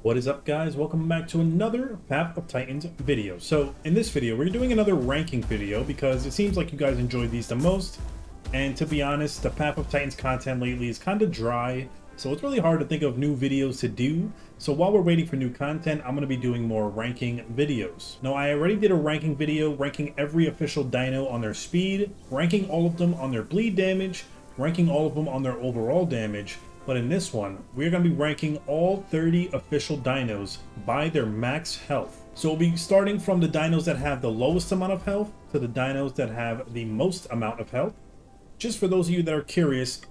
What is up, guys? Welcome back to another Path of Titans video. So in this video we're doing another ranking video because it seems like you guys enjoyed these the most, and to be honest, the Path of Titans content lately is kind of dry, so it's really hard to think of new videos to do. So while we're waiting for new content, I'm going to be doing more ranking videos. Now, I already did a ranking video ranking every official dino on their speed, ranking all of them on their bleed damage, ranking all of them on their overall damage. But in this one, we're going to be ranking all 30 official dinos by their max health. So we'll be starting from the dinos that have the lowest amount of health to the dinos that have the most amount of health. Just for those of you that are curious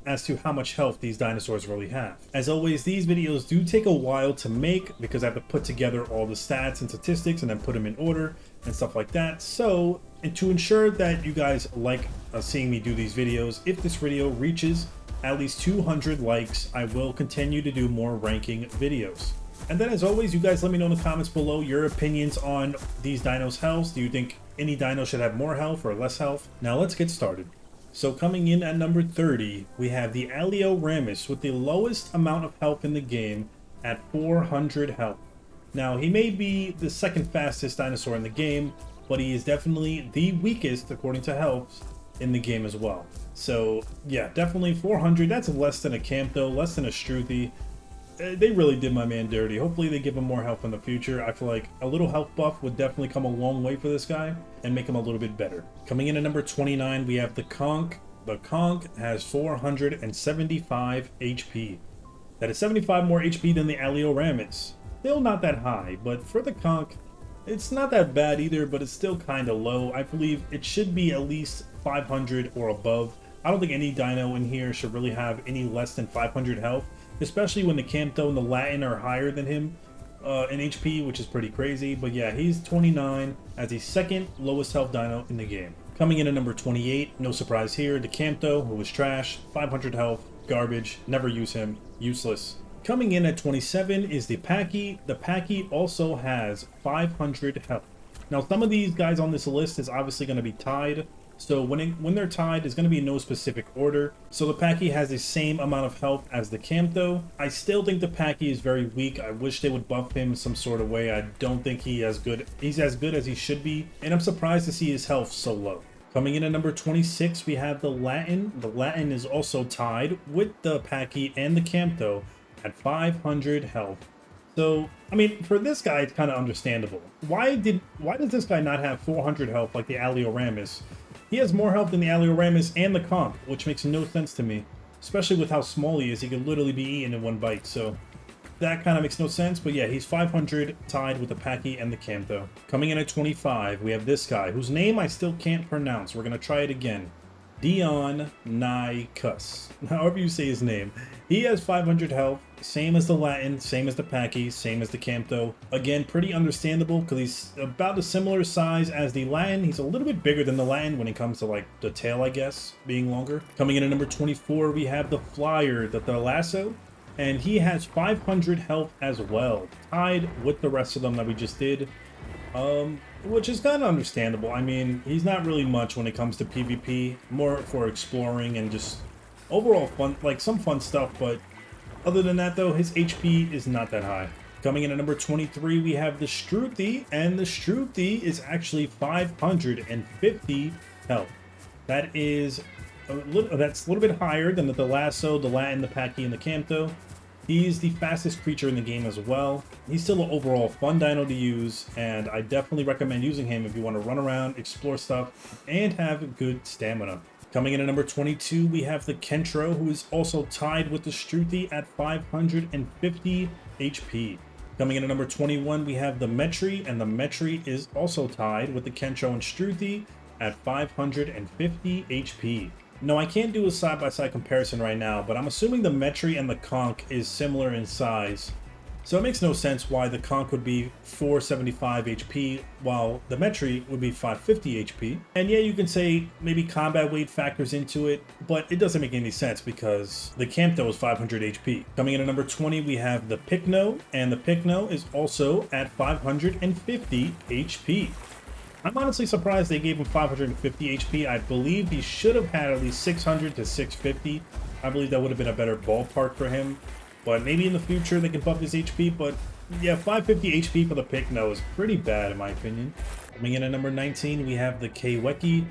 as to how much health these dinosaurs really have. As always, these videos do take a while to make because I have to put together all the stats and statistics and then put them in order and stuff like that. So, and to ensure that you guys like seeing me do these videos, if this video reaches at least 200 likes, I will continue to do more ranking videos. And then as always, you guys let me know in the comments below your opinions on these dinos' health. Do you think any dino should have more health or less health? Now let's get started. So coming in at number 30, we have the Alioramus with the lowest amount of health in the game at 400 health. Now he may be the second fastest dinosaur in the game, but he is definitely the weakest according to health in the game as well. So yeah, definitely 400. That's less than a Campto, less than a Struthi. They really did my man dirty. Hopefully they give him more health in the future. I feel like a little health buff would definitely come a long way for this guy and make him a little bit better. Coming in at number 29, we have the Conch. The Conch has 475 HP. That is 75 more HP than the Alioramus. Still not that high, but for the Conch, it's not that bad either, but it's still kind of low. I believe it should be at least 500 or above. I don't think any dino in here should really have any less than 500 health, especially when the Campto and the Latin are higher than him in HP, which is pretty crazy. But yeah, he's 29 as the second lowest health dino in the game. Coming in at number 28, no surprise here, the Campto, who was trash, 500 health, garbage, never use him, useless. Coming in at 27 is the Packy. The Packy also has 500 health. Now, some of these guys on this list is obviously going to be tied. So when they're tied, it's going to be in no specific order. So the Packy has the same amount of health as the Campto. I still think the Packy is very weak. I wish they would buff him some sort of way. I don't think he's as good as he should be. And I'm surprised to see his health so low. Coming in at number 26, we have the Latin. The Latin is also tied with the Packy and the Campto at 500 health. So, I mean, for this guy, it's kind of understandable. Why does this guy not have 400 health like the Alioramus? He has more health than the Alioramus and the Conch, which makes no sense to me. Especially with how small he is, he could literally be eaten in one bite, so that kind of makes no sense. But yeah, he's 500 tied with the Packy and the Campto. Coming in at 25, we have this guy, whose name I still can't pronounce. We're going to try it again. Dinos, however you say his name. He has 500 health, same as the Latin, same as the Packy, same as the Campto. Again, pretty understandable because he's about a similar size as the Latin. He's a little bit bigger than the Latin when it comes to like the tail, I guess, being longer. Coming in at number 24, we have the Flyer, the Thalasso, and he has 500 health as well, tied with the rest of them that we just did. Which is kind of understandable. I mean, he's not really much when it comes to PvP, more for exploring and just overall fun, like some fun stuff, but other than that though, his HP is not that high. Coming in at number 23, we have the Struthi, and the Struthi is actually 550 health. That is that's a little bit higher than the Thalasso, the Latin, the Packy, and the Campto. He's the fastest creature in the game as well. He's still an overall fun dino to use, and I definitely recommend using him if you want to run around, explore stuff, and have good stamina. Coming in at number 22, we have the Kentro, who is also tied with the Struthi at 550 HP. Coming in at number 21, we have the Metri, and the Metri is also tied with the Kentro and Struthi at 550 HP. No, I can't do a side-by-side comparison right now, but I'm assuming the Metri and the Conch is similar in size. So it makes no sense why the Conch would be 475 HP while the Metri would be 550 HP. And yeah, you can say maybe combat weight factors into it, but it doesn't make any sense because the Campto is 500 HP. Coming in at number 20, we have the Pycno, and the Pycno is also at 550 HP. I'm honestly surprised they gave him 550 HP. I believe he should have had at least 600 to 650. I believe that would have been a better ballpark for him. But maybe in the future they can buff his HP, but yeah, 550 HP for the Pycno is pretty bad in my opinion. Coming in at number 19, we have the Kweki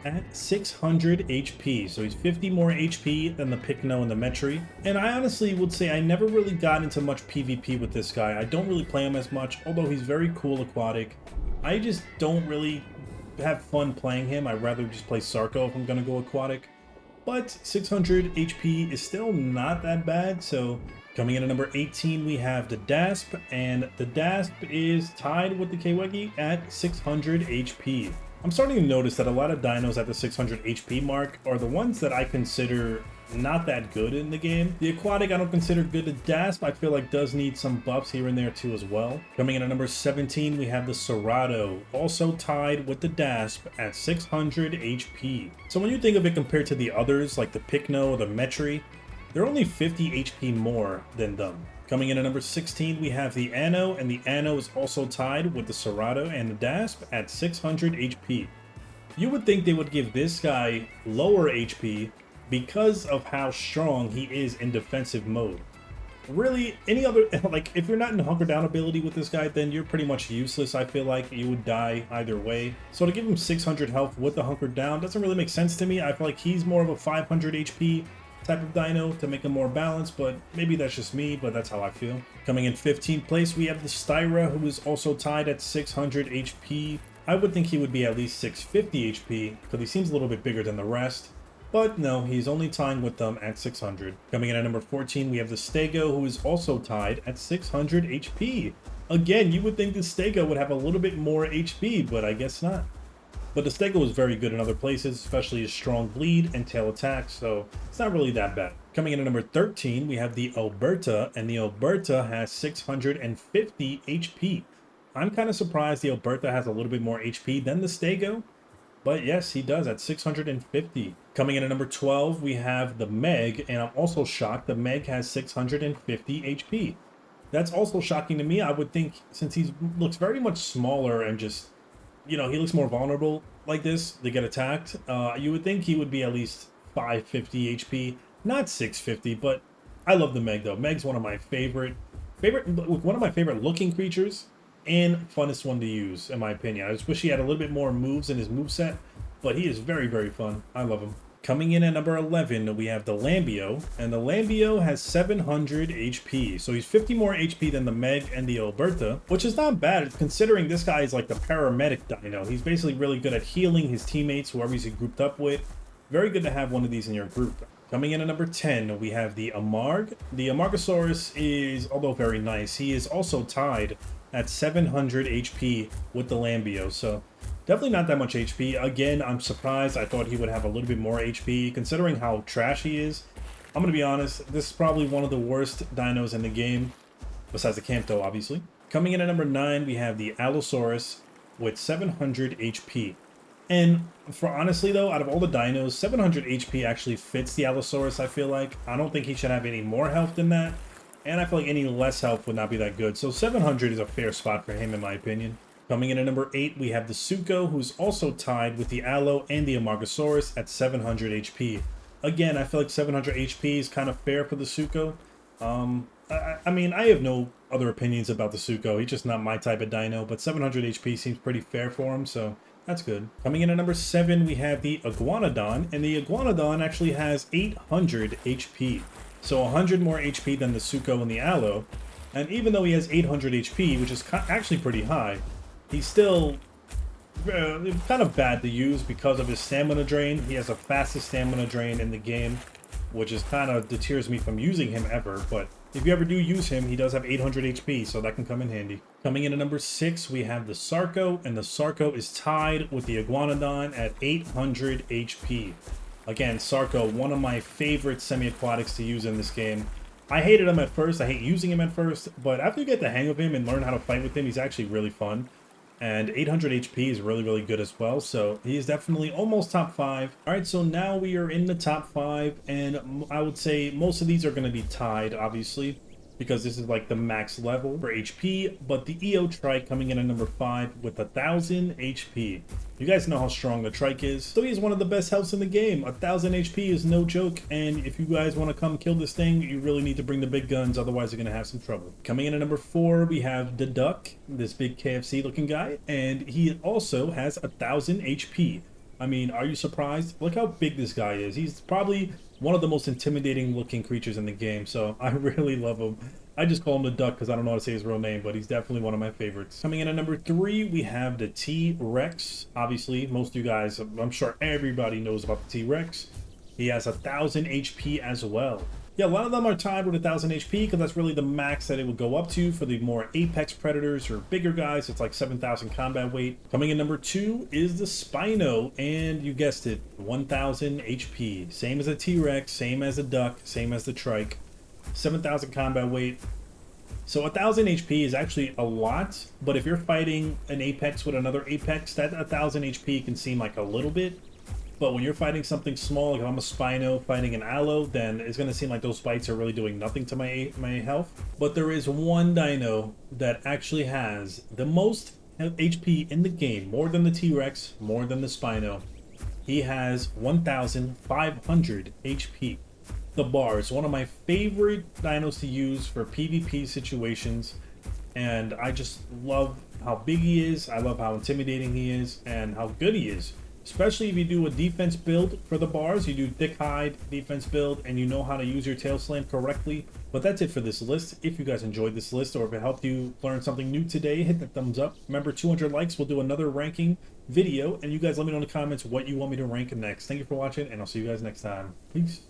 at 600 HP. So he's 50 more HP than the Pycno and the Metri. And I honestly would say I never really got into much PvP with this guy. I don't really play him as much, although he's very cool aquatic. I just don't really have fun playing him. I'd rather just play Sarco if I'm going to go aquatic. But 600 HP is still not that bad. So coming in at number 18, we have the Dasp, and the Dasp is tied with the Kweki at 600 HP. I'm starting to notice that a lot of dinos at the 600 HP mark are the ones that I consider not that good in the game. The aquatic I don't consider good. The Dasp I feel like does need some buffs here and there too as well. Coming in at number 17, we have the Serrato, also tied with the Dasp at 600 HP. So when you think of it compared to the others like the Pycno or the Metri, they're only 50 HP more than them. Coming in at number 16, we have the Anno, and the Anno is also tied with the Serrato and the Dasp at 600 HP. You would think they would give this guy lower HP because of how strong he is in defensive mode. Really, any other, like, if you're not in hunker down ability with this guy, then you're pretty much useless. I feel like you would die either way. So to give him 600 health with the hunker down doesn't really make sense to me. I feel like he's more of a 500 HP type of dino to make him more balanced, but maybe that's just me, but that's how I feel. Coming in 15th place, we have the Styra, who is also tied at 600 HP. I would think he would be at least 650 HP, because he seems a little bit bigger than the rest. But no, he's only tying with them at 600. Coming in at number 14, we have the Stego, who is also tied at 600 HP. Again, you would think the Stego would have a little bit more HP, but I guess not. But the Stego is very good in other places, especially his strong bleed and tail attack, so it's not really that bad. Coming in at number 13, we have the Alberta, and the Alberta has 650 HP. I'm kind of surprised the Alberta has a little bit more HP than the Stego, but yes, he does at 650. Coming in at number 12, we have the Meg, and I'm also shocked the Meg has 650 HP. That's also shocking to me. I would think, since he looks very much smaller and just, you know, he looks more vulnerable like this to get attacked, you would think he would be at least 550 HP, not 650, but I love the Meg though. Meg's one of my favorite looking creatures and funnest one to use in my opinion. I just wish he had a little bit more moves in his moveset, but he is very, very fun. I love him. Coming in at number 11, we have the Lambio, and the Lambio has 700 HP. So he's 50 more HP than the Meg and the Alberta, which is not bad considering this guy is like the paramedic dino. He's basically really good at healing his teammates, whoever he's grouped up with. Very good to have one of these in your group. Coming in at number 10, we have the Amarg. The Amargasaurus is, although very nice, he is also tied at 700 HP with the Lambio, so definitely not that much HP. Again, I'm surprised. I thought he would have a little bit more HP, considering how trash he is. I'm going to be honest, this is probably one of the worst dinos in the game, besides the Campto, obviously. Coming in at number 9, we have the Allosaurus with 700 HP. And for honestly though, out of all the dinos, 700 HP actually fits the Allosaurus, I feel like. I don't think he should have any more health than that. And I feel like any less health would not be that good. So 700 is a fair spot for him in my opinion. Coming in at number 8, we have the Suko, who's also tied with the Allo and the Amargasaurus at 700 HP. Again, I feel like 700 HP is kind of fair for the Suko. I mean, I have no other opinions about the Suko. He's just not my type of dino, but 700 HP seems pretty fair for him, so that's good. Coming in at number 7, we have the Iguanodon, and the Iguanodon actually has 800 HP. So 100 more HP than the Suko and the Allo. And even though he has 800 HP, which is actually pretty high, he's still kind of bad to use because of his stamina drain. He has the fastest stamina drain in the game, which is kind of deters me from using him ever. But if you ever do use him, he does have 800 HP, so that can come in handy. Coming in at number 6, we have the Sarco, and the Sarco is tied with the Iguanodon at 800 HP. Again, Sarco, one of my favorite semi-aquatics to use in this game. I hated him at first, I hate using him at first, but after you get the hang of him and learn how to fight with him, he's actually really fun. And 800 HP is really, really good as well, so he is definitely almost top 5. Alright, so now we are in the top 5, and I would say most of these are going to be tied, obviously. because this is like the max level for HP, but the EO Trike coming in at number 5 with 1000 HP. You guys know how strong the Trike is, so he's one of the best healths in the game. 1000 HP is no joke, and if you guys want to come kill this thing, you really need to bring the big guns, otherwise you're going to have some trouble. Coming in at number 4, we have the Duck, this big KFC looking guy, and he also has 1000 HP. I mean, are you surprised? Look how big this guy is. He's probably one of the most intimidating looking creatures in the game, so I really love him. I just call him the Duck because I don't know how to say his real name, but he's definitely one of my favorites. Coming in at number 3, we have the T-Rex. Obviously, most of you guys, I'm sure everybody knows about the T-Rex. He has 1000 HP as well. Yeah, a lot of them are tied with 1000 HP because that's really the max that it would go up to. For the more apex predators or bigger guys, it's like 7000 combat weight. Coming in number 2 is the Spino, and you guessed it, 1000 HP. Same as the T-Rex, same as the Duck, same as the Trike. 7000 combat weight. So 1000 HP is actually a lot, but if you're fighting an apex with another apex, that 1000 HP can seem like a little bit. But when you're fighting something small, like if I'm a Spino fighting an Allo, then it's going to seem like those fights are really doing nothing to my health. But there is one dino that actually has the most HP in the game, more than the T-Rex, more than the Spino. He has 1500 HP. The Bar is one of my favorite dinos to use for PvP situations, and I just love how big he is, I love how intimidating he is, and how good he is. Especially if you do a defense build for the bars, you do thick hide defense build, and you know how to use your tail slam correctly. But that's it for this list. If you guys enjoyed this list, or if it helped you learn something new today, hit that thumbs up. Remember, 200 likes, we'll do another ranking video, and you guys let me know in the comments what you want me to rank next. Thank you for watching, and I'll see you guys next time. Peace.